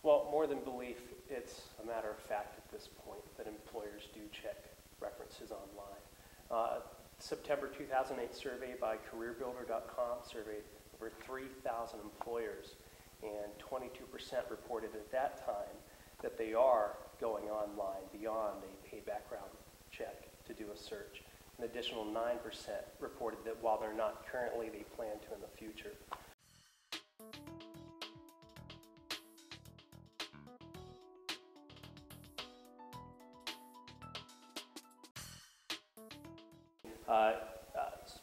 Well, more than belief, it's a matter of fact at this point that employers do check references online. September 2008 survey by CareerBuilder.com surveyed over 3,000 employers, and 22% reported at that time that they are going online beyond a paid background check to do a search. An additional 9% reported that while they're not currently, they plan to in the future.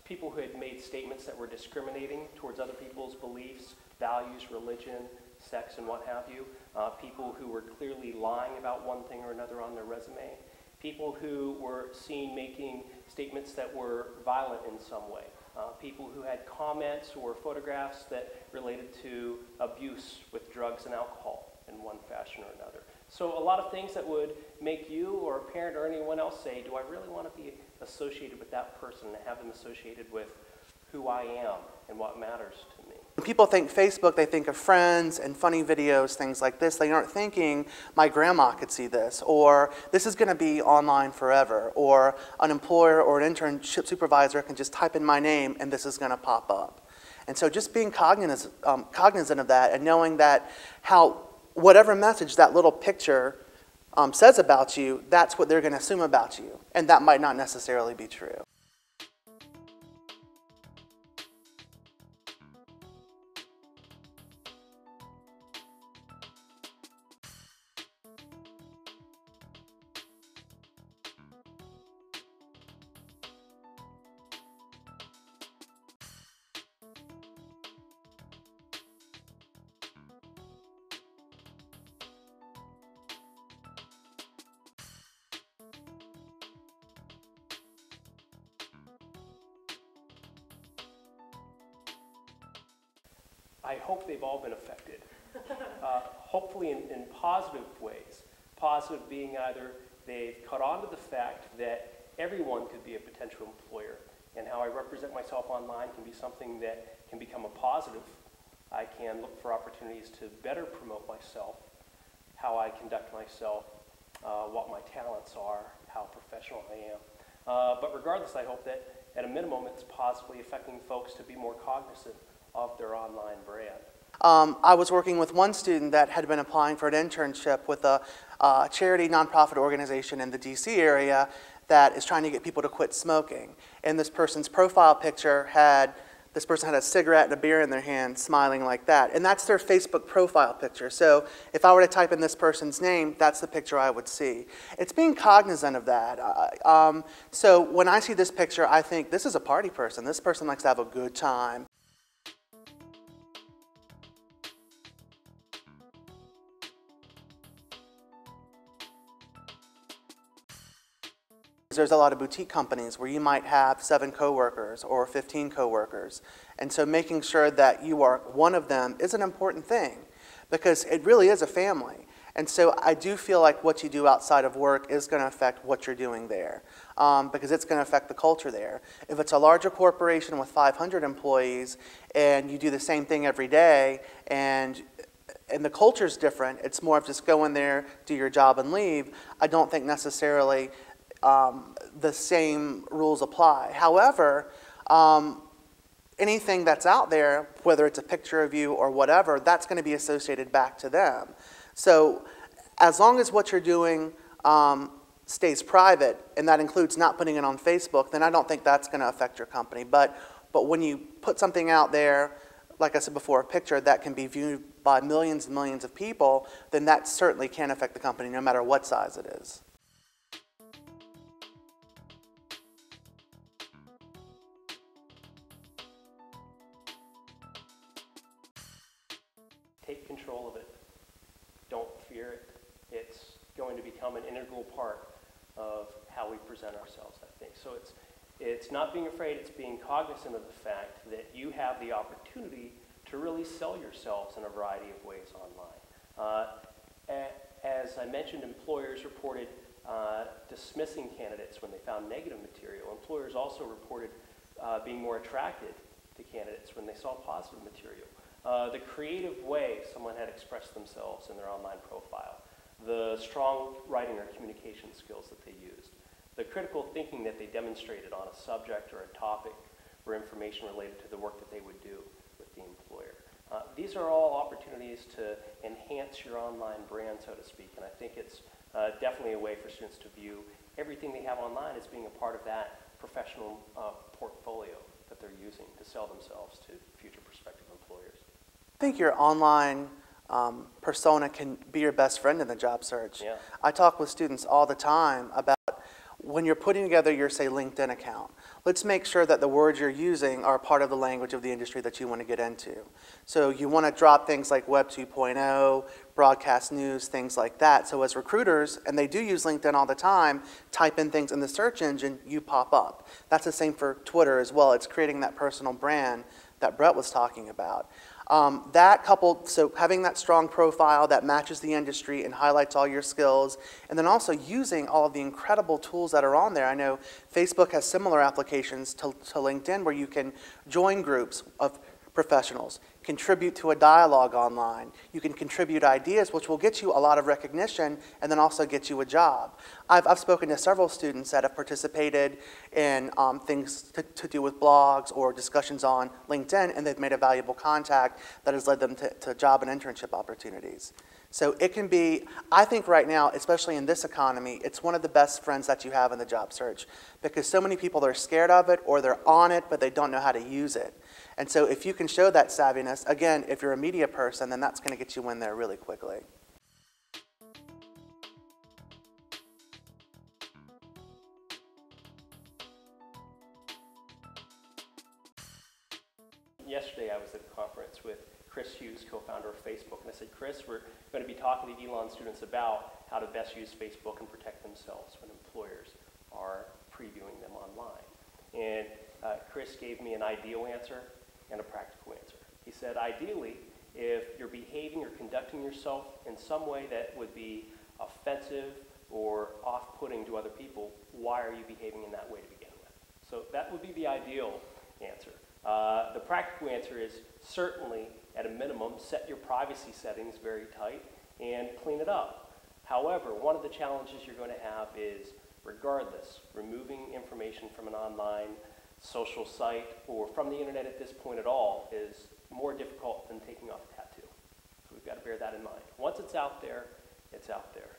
People who had made statements that were discriminating towards other people's beliefs, values, religion, sex, and what have you. People who were clearly lying about one thing or another on their resume. People who were seen making statements that were violent in some way. People who had comments or photographs that related to abuse with drugs and alcohol in one fashion or another. So a lot of things that would make you or a parent or anyone else say, do I really want to be associated with that person and have them associated with who I am and what matters to me? When people think Facebook, they think of friends and funny videos, things like this. They aren't thinking, my grandma could see this, or this is going to be online forever, or an employer or an internship supervisor can just type in my name and this is going to pop up. And so just being cognizant of that and knowing that whatever message that little picture says about you, that's what they're going to assume about you. And that might not necessarily be true. I hope they've all been affected, hopefully in positive ways. Positive being either they've caught on to the fact that everyone could be a potential employer, and how I represent myself online can be something that can become a positive. I can look for opportunities to better promote myself, how I conduct myself, what my talents are, how professional I am. But regardless, I hope that at a minimum it's positively affecting folks to be more cognizant of their online brand. I was working with one student that had been applying for an internship with a charity nonprofit organization in the DC area that is trying to get people to quit smoking. And this person's profile picture this person had a cigarette and a beer in their hand, smiling like that. And that's their Facebook profile picture. So if I were to type in this person's name, that's the picture I would see. It's being cognizant of that. So when I see this picture, I think this is a party person. This person likes to have a good time. There's a lot of boutique companies where you might have 7 coworkers or 15 coworkers. And so making sure that you are one of them is an important thing because it really is a family. And so I do feel like what you do outside of work is going to affect what you're doing there because it's going to affect the culture there. If it's a larger corporation with 500 employees and you do the same thing every day and the culture's different, it's more of just go in there, do your job and leave, I don't think necessarily the same rules apply. However, anything that's out there, whether it's a picture of you or whatever, that's going to be associated back to them. So as long as what you're doing stays private, and that includes not putting it on Facebook, then I don't think that's going to affect your company. But when you put something out there, like I said before, a picture that can be viewed by millions and millions of people, then that certainly can affect the company no matter what size it is. Take control of it. Don't fear it. It's going to become an integral part of how we present ourselves, I think. So it's not being afraid, it's being cognizant of the fact that you have the opportunity to really sell yourselves in a variety of ways online. As I mentioned, employers reported dismissing candidates when they found negative material. Employers also reported being more attracted to candidates when they saw positive material. The creative way someone had expressed themselves in their online profile, the strong writing or communication skills that they used, the critical thinking that they demonstrated on a subject or a topic or information related to the work that they would do with the employer. These are all opportunities to enhance your online brand, so to speak, and I think it's definitely a way for students to view everything they have online as being a part of that professional portfolio that they're using to sell themselves to future prospective employers. I think your online persona can be your best friend in the job search. Yeah. I talk with students all the time about when you're putting together your, say, LinkedIn account, let's make sure that the words you're using are part of the language of the industry that you want to get into. So you want to drop things like Web 2.0, broadcast news, things like that. So as recruiters, and they do use LinkedIn all the time, type in things in the search engine, you pop up. That's the same for Twitter as well. It's creating that personal brand that Brett was talking about. That coupled, so having that strong profile that matches the industry and highlights all your skills, and then also using all of the incredible tools that are on there. I know Facebook has similar applications to LinkedIn where you can join groups of professionals, contribute to a dialogue online. You can contribute ideas, which will get you a lot of recognition and then also get you a job. I've spoken to several students that have participated in things to do with blogs or discussions on LinkedIn, and they've made a valuable contact that has led them to job and internship opportunities. So it can be, I think right now, especially in this economy, it's one of the best friends that you have in the job search because so many people are scared of it or they're on it, but they don't know how to use it. And so if you can show that savviness, again, if you're a media person, then that's going to get you in there really quickly. Yesterday I was at a conference with Chris Hughes, co-founder of Facebook, and I said, Chris, we're going to be talking to Elon students about how to best use Facebook and protect themselves when employers are previewing them online. And Chris gave me an ideal answer and a practical answer. He said, ideally, if you're behaving or conducting yourself in some way that would be offensive or off-putting to other people, why are you behaving in that way to begin with? So that would be the ideal answer. The practical answer is certainly, at a minimum, set your privacy settings very tight and clean it up. However, one of the challenges you're going to have is, regardless, removing information from an online social site or from the internet at this point at all is more difficult than taking off a tattoo. So we've got to bear that in mind. Once it's out there, it's out there.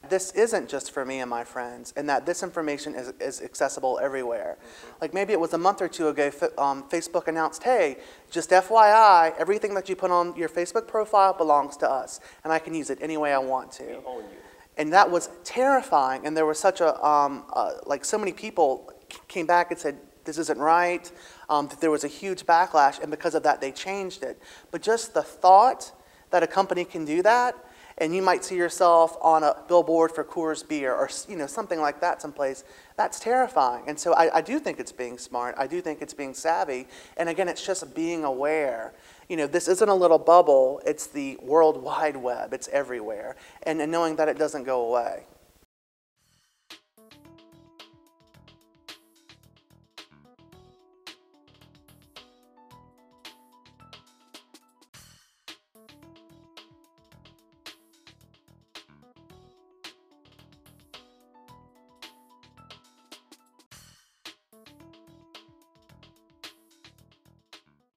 This isn't just for me and my friends, and that this information is accessible everywhere. Like maybe it was a month or two ago, Facebook announced, hey, just FYI, everything that you put on your Facebook profile belongs to us, and I can use it any way I want to. We own you. And that was terrifying, and there was such a, like so many people came back and said, this isn't right, that there was a huge backlash, and because of that, they changed it. But just the thought that a company can do that, and you might see yourself on a billboard for Coors Beer or something like that someplace, that's terrifying. And so I do think it's being smart. I do think it's being savvy. And again, it's just being aware. This isn't a little bubble. It's the World Wide Web. It's everywhere. And knowing that it doesn't go away.